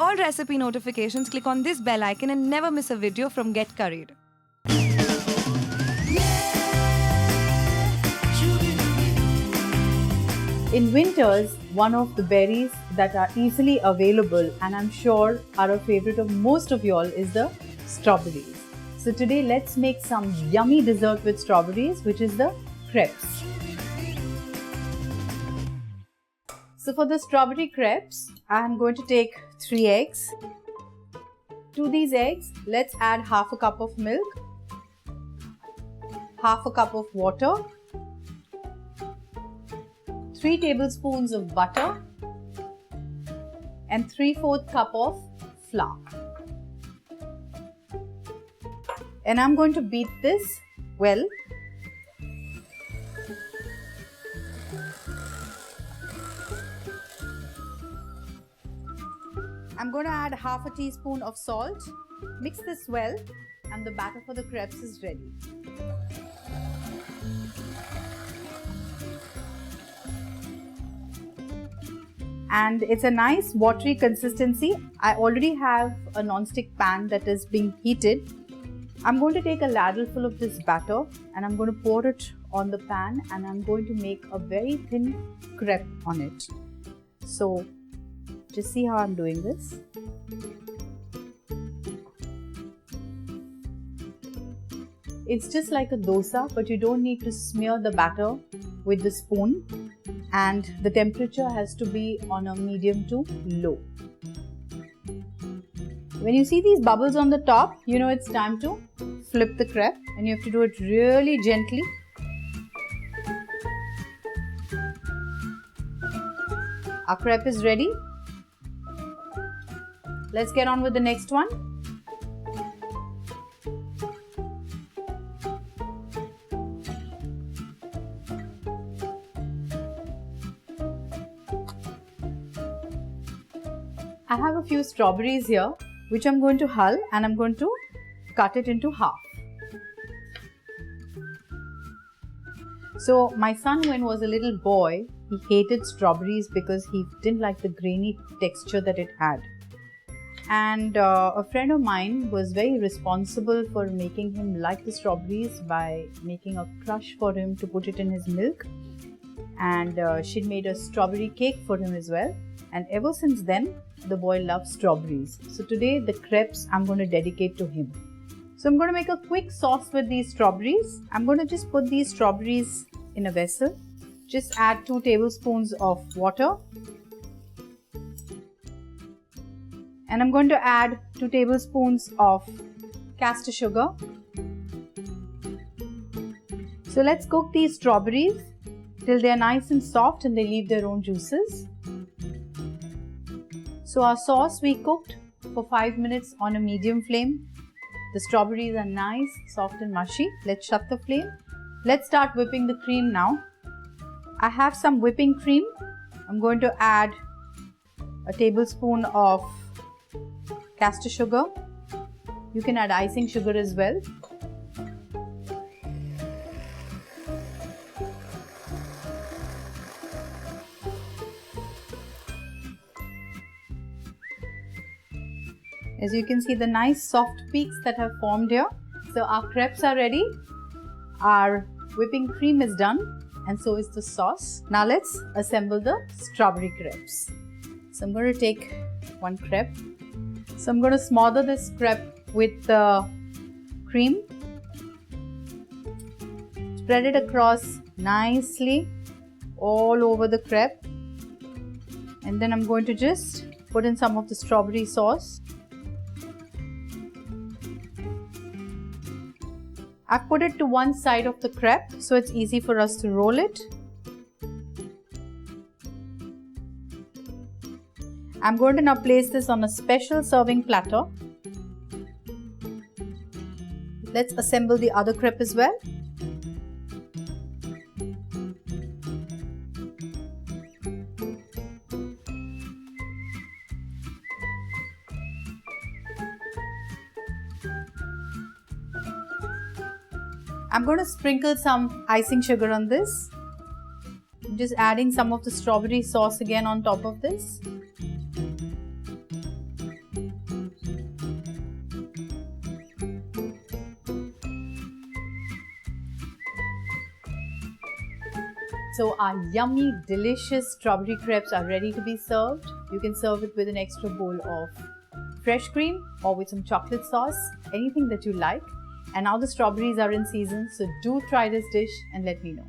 all recipe notifications, click on this bell icon and never miss a video from Get Curried. In winters, one of the berries that are easily available and I'm sure are a favorite of most of y'all is the strawberries. So today let's make some yummy dessert with strawberries, which is the crepes. So for the strawberry crepes, I'm going to take 3 eggs. To these eggs, let's add half a cup of milk, half a cup of water, 3 tablespoons of butter and 3/4 cup of flour. And I'm going to beat this well. I'm going to add half a teaspoon of salt. Mix this well and the batter for the crepes is ready. And it's a nice watery consistency. I already have a non-stick pan that is being heated. I'm going to take a ladle full of this batter and I'm going to pour it on the pan and I'm going to make a very thin crepe on it. So just see how I'm doing this. It's just like a dosa, but you don't need to smear the batter with the spoon. And the temperature has to be on a medium to low. When you see these bubbles on the top, you know it's time to flip the crepe and you have to do it really gently. Our crepe is ready. Let's get on with the next one. I have a few strawberries here which I'm going to hull and I'm going to cut it into half. So my son, when he was a little boy, he hated strawberries because he didn't like the grainy texture that it had. And a friend of mine was very responsible for making him like the strawberries by making a crush for him to put it in his milk. And she'd made a strawberry cake for him as well. And ever since then, the boy loves strawberries. So today the crepes I'm going to dedicate to him. So I'm going to make a quick sauce with these strawberries. I'm going to just put these strawberries in a vessel. Just add 2 tablespoons of water. And I'm going to add 2 tablespoons of castor sugar. So let's cook these strawberries till they are nice and soft and they leave their own juices. So our sauce we cooked for 5 minutes on a medium flame. The strawberries are nice, soft and mushy. Let's shut the flame. Let's start whipping the cream now. I have some whipping cream. I'm going to add a tablespoon of castor sugar. You can add icing sugar as well. As you can see, the nice soft peaks that have formed here. So our crepes are ready. Our whipping cream is done and so is the sauce. Now let's assemble the strawberry crepes. So I'm going to take one crepe. So I'm going to smother this crepe with the cream. Spread it across nicely all over the crepe. And then I'm going to just put in some of the strawberry sauce. I've put it to one side of the crepe so it's easy for us to roll it. I'm going to now place this on a special serving platter. Let's assemble the other crepe as well. I'm going to sprinkle some icing sugar on this. I'm just adding some of the strawberry sauce again on top of this. So our yummy, delicious strawberry crepes are ready to be served. You can serve it with an extra bowl of fresh cream or with some chocolate sauce, anything that you like. And now the strawberries are in season, so do try this dish and let me know.